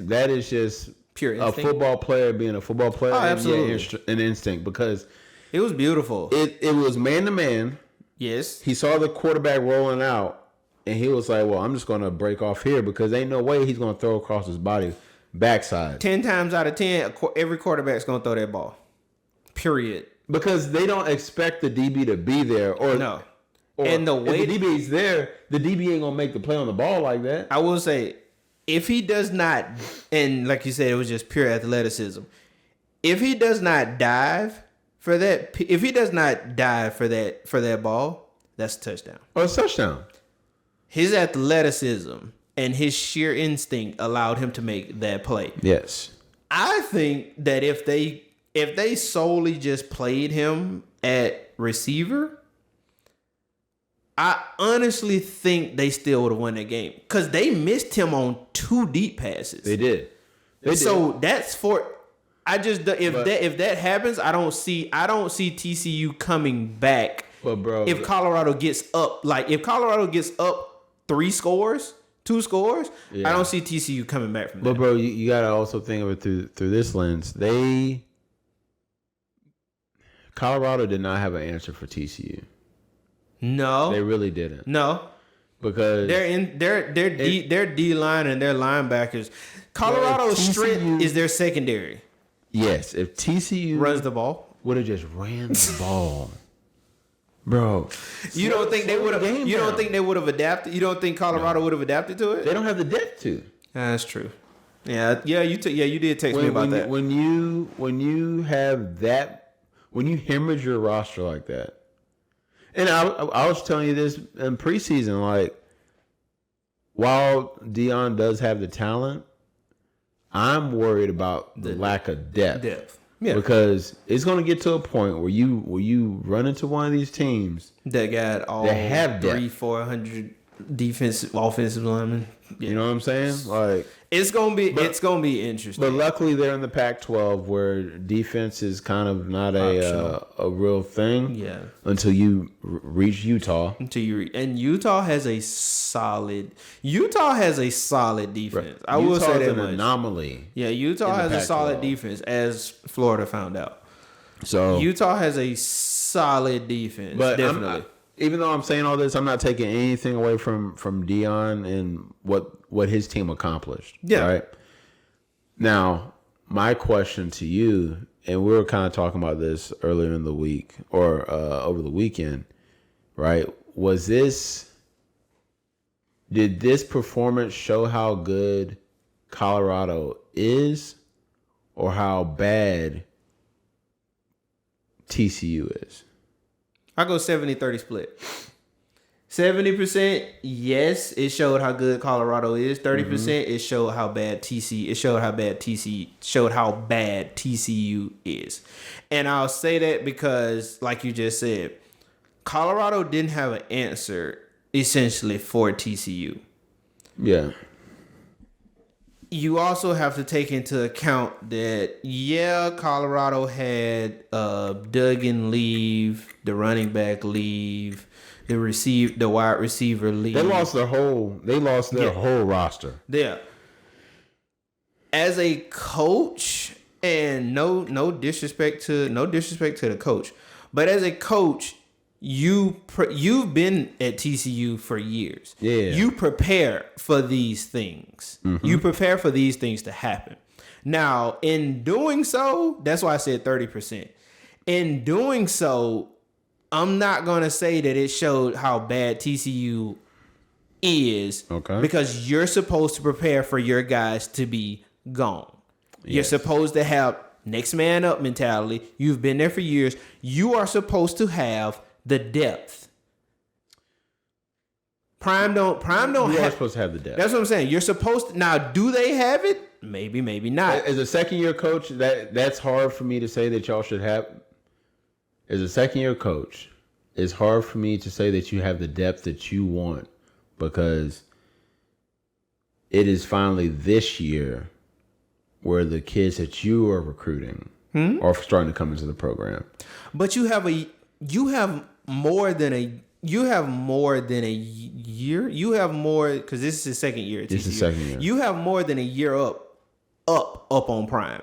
B: just
A: pure instinct.
B: A football player being a football player.
A: Oh, absolutely.
B: An instinct because
A: it was beautiful.
B: It was man to man.
A: Yes.
B: He saw the quarterback rolling out, and he was like, "Well, I'm just going to break off here because ain't no way he's going to throw across his body backside."
A: 10 times out of 10, every quarterback's going to throw that ball. Period.
B: Because they don't expect the DB to be there,
A: no. And the way
B: if the DB is there, the DB ain't gonna make the play on the ball like that.
A: I will say, if he does not, and like you said, it was just pure athleticism. If he does not dive for that, for that ball, that's a touchdown.
B: Oh, it's a touchdown.
A: His athleticism and his sheer instinct allowed him to make that play.
B: Yes.
A: I think that if they solely just played him at receiver, I honestly think they still would have won that game because they missed him on 2 deep passes.
B: They did.
A: That's for. If that happens, I don't see TCU coming back.
B: But bro,
A: if Colorado gets up 2 scores, yeah. I don't see TCU coming back from that.
B: But bro, you gotta also think of it through this lens. Colorado did not have an answer for TCU.
A: No,
B: they really didn't.
A: No,
B: because
A: their D line and their linebackers. Colorado's strength is their secondary.
B: Yes, if TCU
A: runs the ball,
B: would have just ran the ball, bro.
A: You don't think they would have? You don't think they would have adapted? You don't think Colorado would have adapted to it?
B: They don't have the depth to.
A: That's true. Yeah. You did text me about that.
B: When you have that, when you hemorrhage your roster like that. And I was telling you this in preseason, like, while Deion does have the talent, I'm worried about the lack of depth. Yeah. Because it's going to get to a point where you run into one of these teams
A: that got all 300-400 offensive linemen. Yeah.
B: You know what I'm saying? Like,
A: it's gonna be interesting.
B: But luckily, they're in the Pac-12 where defense is kind of not a real thing.
A: Yeah.
B: Until you reach Utah.
A: And Utah has a solid defense. Right. I will say that
B: an anomaly.
A: Yeah, Utah has a solid defense, as Florida found out.
B: So
A: Utah has a solid defense. But definitely.
B: Even though I'm saying all this, I'm not taking anything away from Deion and what his team accomplished.
A: Yeah.
B: Right. Now, my question to you, and we were kind of talking about this earlier in the week or over the weekend, right? Did this performance show how good Colorado is or how bad TCU is?
A: I go 70-30 split. 70%, yes, it showed how good Colorado is. 30%, it showed how bad TCU is. And I'll say that because, like you just said, Colorado didn't have an answer essentially for TCU.
B: Yeah.
A: You also have to take into account that, Colorado had Duggan leave, the running back leave, the wide receiver leave.
B: They lost their whole roster.
A: Yeah. As a coach, and no disrespect to the coach, but as a coach, you've been at TCU for years.
B: Yeah.
A: You prepare for these things. Mm-hmm. You prepare for these things to happen. Now, in doing so, that's why I said 30%. In doing so, I'm not going to say that it showed how bad TCU is.
B: Okay.
A: Because you're supposed to prepare for your guys to be gone. Yes. You're supposed to have next man up mentality. You've been there for years. You are supposed to have the depth. Prime don't
B: you are supposed to have the depth.
A: That's what I'm saying. You're supposed to. Now, do they have it? Maybe not.
B: As a second year coach, that's hard for me to say that y'all should have. As a second year coach, it's hard for me to say that you have the depth that you want, because it is finally this year where the kids that you are recruiting are starting to come into the program.
A: But you have more than a year. You have more, because this is the second year.
B: This is the second year.
A: You have more than a year up on Prime.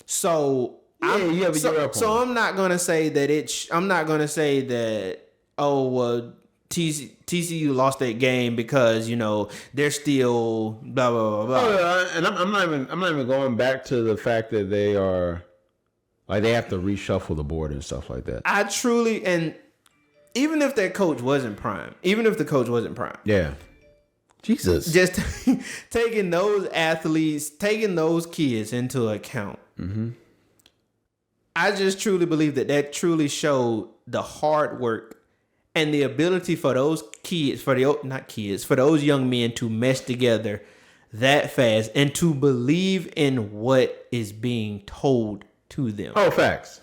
A: So
B: you have a year up.
A: So I'm not gonna say that I'm not gonna say that. Oh well, TCU lost that game because they're still blah blah blah blah.
B: Oh, and I'm not even going back to the fact that they are like they have to reshuffle the board and stuff like that.
A: I truly, and even if that coach wasn't Prime,
B: yeah, Jesus,
A: just taking those athletes, taking those kids into account.
B: Mm-hmm.
A: I just truly believe that truly showed the hard work and the ability for those kids, for those young men to mesh together that fast and to believe in what is being told to them.
B: Oh, facts.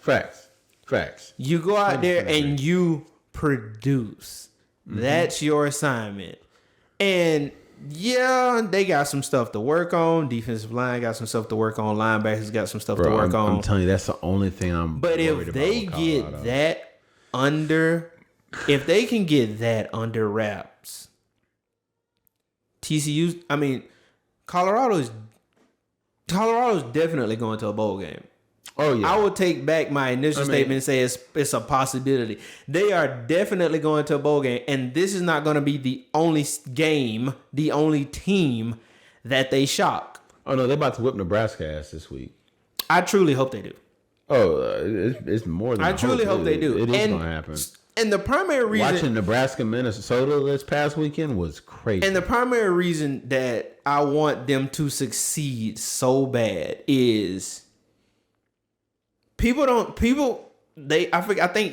A: You go out there and you produce. Mm-hmm. That's your assignment. And they got some stuff to work on. Defensive line got some stuff to work on. Linebackers got some stuff to work on.
B: I'm telling you, that's the only thing I'm
A: But if they get that under... If they can get that under wraps, Colorado's definitely going to a bowl game.
B: Oh yeah.
A: I will take back my initial statement and say it's a possibility. They are definitely going to a bowl game, and this is not going to be the only game, the only team that they shock.
B: Oh no, they're about to whip Nebraska ass this week.
A: I truly hope they do.
B: Oh, it's more than
A: I truly hope they do.
B: It is going to happen.
A: And the primary reason...
B: Watching Nebraska, Minnesota this past weekend was crazy.
A: And the primary reason that I want them to succeed so bad is... I think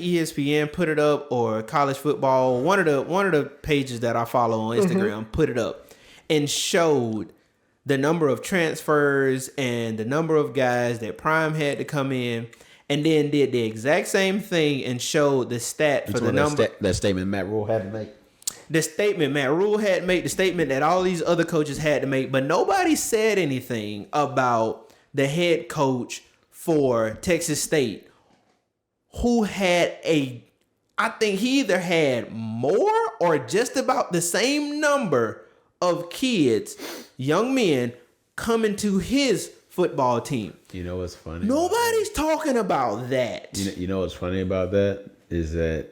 A: ESPN put it up, or College Football, one of the pages that I follow on Instagram put it up and showed the number of transfers and the number of guys that Prime had to come in, and then did the exact same thing and showed the stat for the number.
B: That statement Matt Rule had to make.
A: The statement Matt Rule had to make, the statement that all these other coaches had to make, but nobody said anything about the head coach for Texas State, who had I think he either had more or just about the same number of kids, young men, coming to his football team.
B: You know what's funny?
A: Nobody's talking about that.
B: You know what's funny about that is that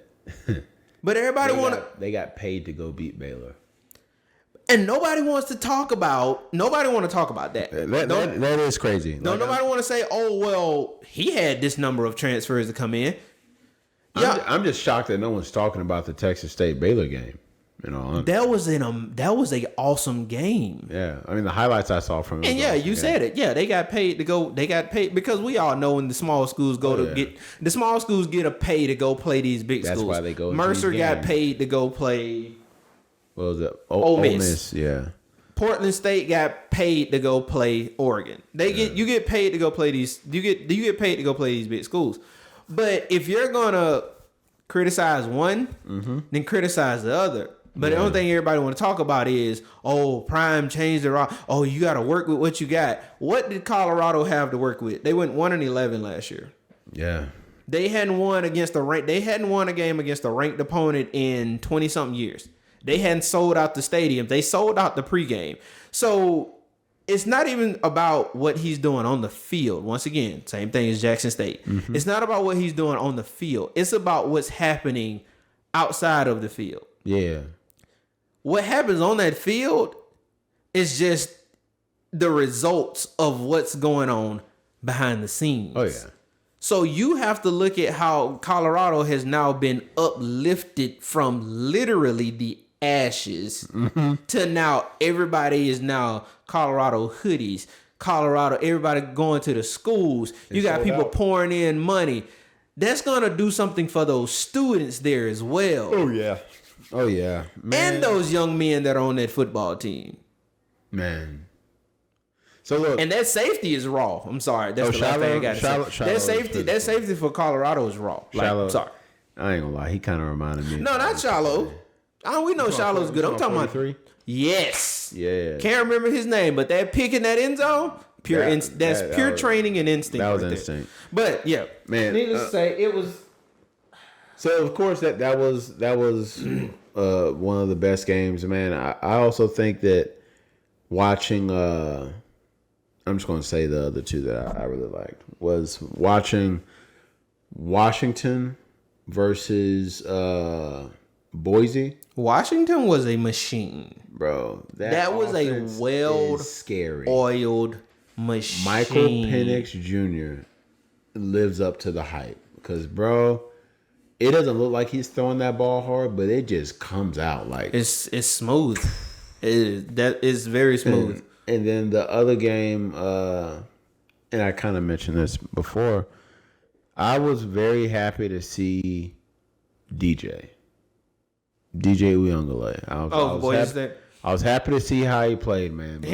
A: but everybody
B: they got paid to go beat Baylor.
A: And nobody wants to talk about that.
B: That is crazy.
A: Nobody want to say, "Oh, well, he had this number of transfers to come in."
B: Yeah, I'm just shocked that no one's talking about the Texas State Baylor game.
A: That was a awesome game.
B: Yeah, I mean the highlights I saw from it.
A: And you said it. Yeah, they got paid to go. They got paid because we all know when the small schools get a pay to go play these big schools.
B: That's why they go.
A: Mercer got paid to go play.
B: What was it?
A: Ole Miss.
B: Yeah.
A: Portland State got paid to go play Oregon. You get paid to go play these. You get paid to go play these big schools. But if you're gonna criticize one, then criticize the other. But the only thing everybody want to talk about is, Prime changed the roster. Oh, you got to work with what you got. What did Colorado have to work with? They went 1-11 last year.
B: Yeah.
A: They hadn't won against They hadn't won a game against a ranked opponent in 20-something years. They hadn't sold out the stadium. They sold out the pregame. So it's not even about what he's doing on the field. Once again, same thing as Jackson State. Mm-hmm. It's not about what he's doing on the field. It's about what's happening outside of the field.
B: Yeah.
A: What happens on that field is just the results of what's going on behind the scenes.
B: Oh, yeah.
A: So you have to look at how Colorado has now been uplifted from literally the ashes to now everybody is now Colorado hoodies. Colorado, everybody going to the schools. You got people pouring in money. That's going to do something for those students there as well.
B: Oh, yeah. Oh, yeah.
A: Man. And those young men that are on that football team.
B: Man. So look.
A: And that safety is raw. I'm sorry. That's the last thing I got to say. That safety for Colorado is raw. I'm sorry.
B: I ain't going to lie. He kind of reminded me.
A: No, not Shallow. We know Shallow's good. I'm talking about
B: 43.
A: Yes.
B: Yeah.
A: Can't remember his name, but that pick in that end zone, that's pure training and instinct.
B: That was instinct.
A: But yeah,
B: man.
A: Needless to say, it was.
B: So of course that was one of the best games, man. I also think that watching. I'm just going to say the other two that I really liked was watching Washington versus Boise.
A: Washington was a machine,
B: bro.
A: That was a well-oiled machine.
B: Michael Penix Jr. lives up to the hype because, bro, it doesn't look like he's throwing that ball hard, but it just comes out like
A: it's smooth. That is very smooth.
B: And then the other game, and I kind of mentioned this before, I was very happy to see DJ Uyunglele. I was happy to see how he played, man.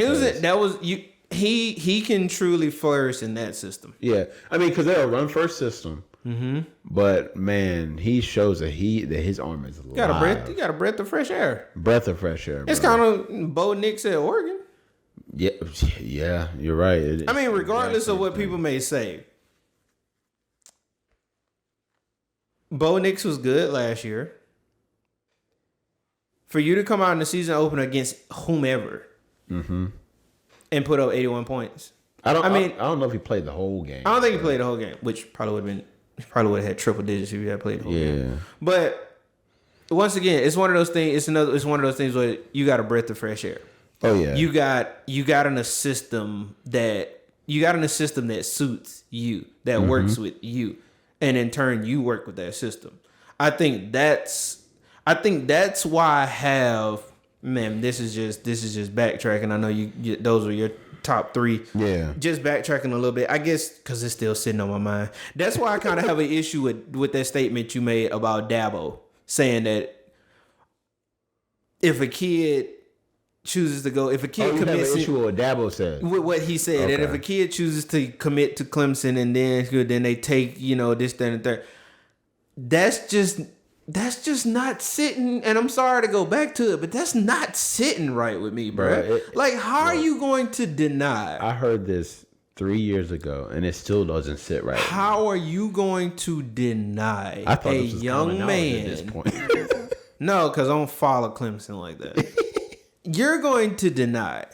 A: He can truly flourish in that system.
B: Yeah, I mean, because they're a run first system. Mm-hmm. But man, he shows that his arm is alive.
A: You got a breath of fresh air.
B: Breath of fresh air.
A: It's kind of Bo Nix at Oregon.
B: Yeah, you're right.
A: I mean, regardless of what people may say, Bo Nix was good last year. For you to come out in the season opener against whomever and put up 81 points.
B: I don't know if he played the whole game.
A: I don't think he played the whole game, which probably would have had triple digits if he had played the whole game. But once again, it's one of those things. It's one of those things where you got a breath of fresh air.
B: Oh yeah.
A: You got in a system that suits you, that works with you, and in turn you work with that system. I think that's why I have, man, this is just backtracking. I know those are your top three.
B: Yeah.
A: Just backtracking a little bit, I guess, because it's still sitting on my mind. That's why I kind of have an issue with that statement you made about Dabo, saying that if a kid chooses to go, if a kid commits,
B: an issue with what Dabo said.
A: With what he said, that if a kid chooses to commit to Clemson and then they take, this, that, and third, that's just not sitting. And I'm sorry to go back to it, but that's not sitting right with me, bro. How are you going to deny?
B: I heard this 3 years ago, and it still doesn't sit right.
A: How are you going to deny a young man? At this point. No, because I don't follow Clemson like that. You're going to deny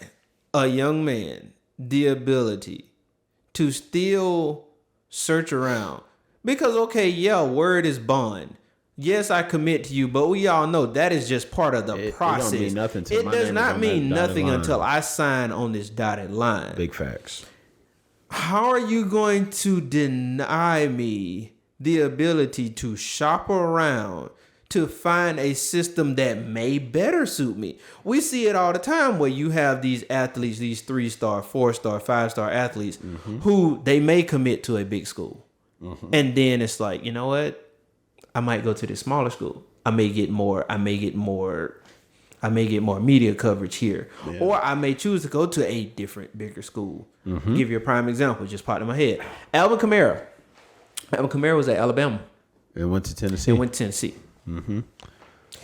A: a young man the ability to still search around. Because, word is bond. Yes, I commit to you, but we all know that is just part of the process. It don't mean nothing to does not mean nothing until I sign on this dotted line.
B: Big facts.
A: How are you going to deny me the ability to shop around to find a system that may better suit me? We see it all the time where you have these athletes, these 3-star, 4-star, 5-star athletes who they may commit to a big school. And then it's like, you know what? I might go to this smaller school. I may get more media coverage here. Yeah. Or I may choose to go to a different, bigger school. Give you a prime example, just popped in my head. Alvin Kamara. Alvin Kamara was at Alabama.
B: And went to Tennessee.
A: Mm-hmm.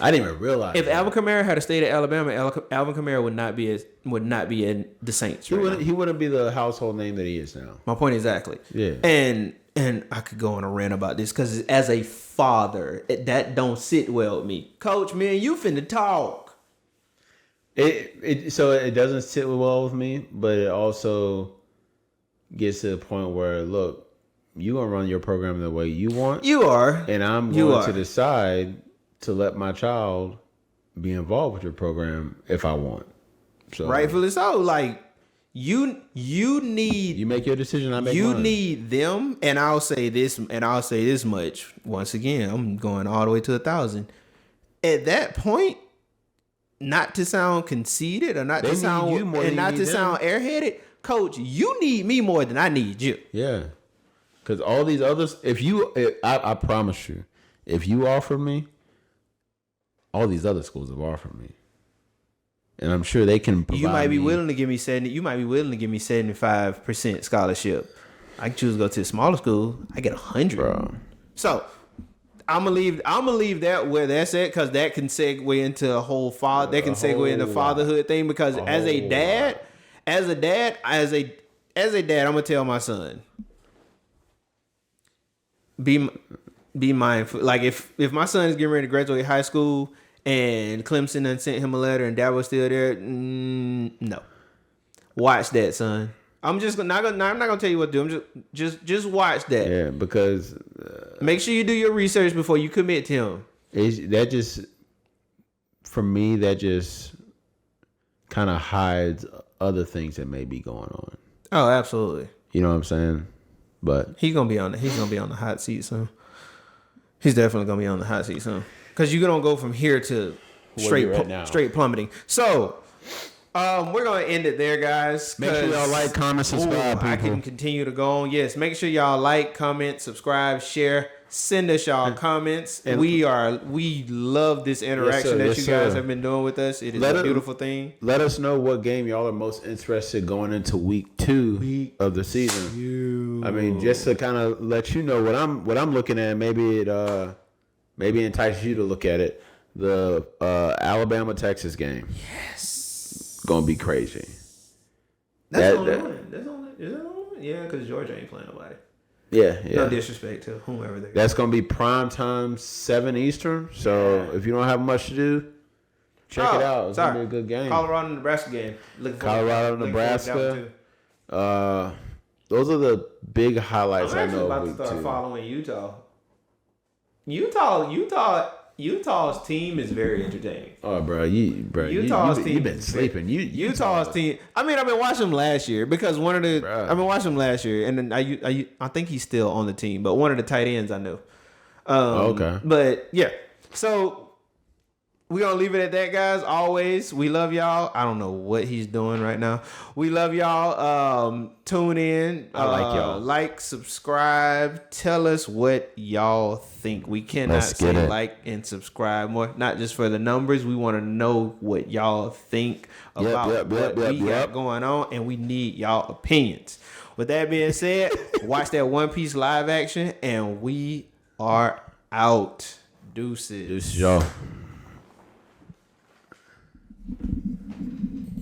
B: I didn't even realize.
A: If Alvin Kamara had stayed at Alabama, Alvin Kamara would not be in the Saints.
B: He wouldn't be the household name that he is now.
A: My point exactly.
B: Yeah.
A: And I could go on a rant about this because as a father, that don't sit well with me. Coach, man, you finna talk.
B: So it doesn't sit well with me, but it also gets to the point where, look, you're going to run your program the way you want.
A: You are.
B: And I'm going to decide to let my child be involved with your program if I want. So
A: rightfully so. Like, you need...
B: You make your decision, I make mine.
A: You need them, and I'll say this much. Once again, I'm going all the way to 1,000. At that point, not to sound conceited or not to sound airheaded, Coach, you need me more than I need you.
B: Yeah. Because all these others, I promise you, if you offer me, all these other schools have offered me, and I'm sure they can provide.
A: You might be willing to give me 75% scholarship. I can choose to go to a smaller school. I get 100.
B: Bro.
A: So I'm gonna leave that where that's at, because that can segue into a whole father. That can segue into fatherhood thing. Because as a dad, I'm gonna tell my son, be mindful. Like if my son is getting ready to graduate high school and Clemson done sent him a letter and Dabo still there, no, watch that, son. I'm not gonna tell you what to do. Just watch that.
B: Yeah, because
A: make sure you do your research before you commit to him.
B: For me, that just kind of hides other things that may be going on.
A: Oh, absolutely.
B: You know what I'm saying? But
A: he's gonna be on the hot seat soon. He's definitely gonna be on the hot seat soon. Because you're gonna go from here to straight plummeting. So we're gonna end it there, guys.
B: Make sure y'all like, comment, subscribe.
A: I can continue to go on. Yes, make sure y'all like, comment, subscribe, share. Send us y'all comments. We love this interaction that you guys have been doing with us. It is a beautiful thing.
B: Let us know what game y'all are most interested going into week 2 of the season. I mean, just to kind of let you know what I'm looking at. Maybe it entices you to look at it. The Alabama-Texas game.
A: Yes,
B: gonna be crazy.
A: That's the only one. Is that one? Yeah, because Georgia ain't playing nobody.
B: Yeah.
A: No disrespect to whomever they're.
B: That's gonna be prime time, 7 Eastern. So if you don't have much to do, check it out. It's gonna be a good game.
A: Colorado-Nebraska game.
B: Colorado-Nebraska. Those are the big highlights.
A: I'm actually about to start following Utah. Utah's team is very entertaining.
B: Oh, you've been sleeping.
A: Utah's team. I mean, I've been watching them last year because I've been watching them last year, and then I think he's still on the team, but one of the tight ends I know.
B: Okay.
A: But yeah, so we're gonna leave it at that, guys. Always, we love y'all. I don't know what he's doing right now. We love y'all. Tune in.
B: I like y'all.
A: Like, subscribe. Tell us what y'all think. We cannot say like and subscribe more. Not just for the numbers. We want to know what y'all think about what we got going on, and we need y'all opinions. With that being said, watch that One Piece live action, and we are out. Deuces.
B: Y'all.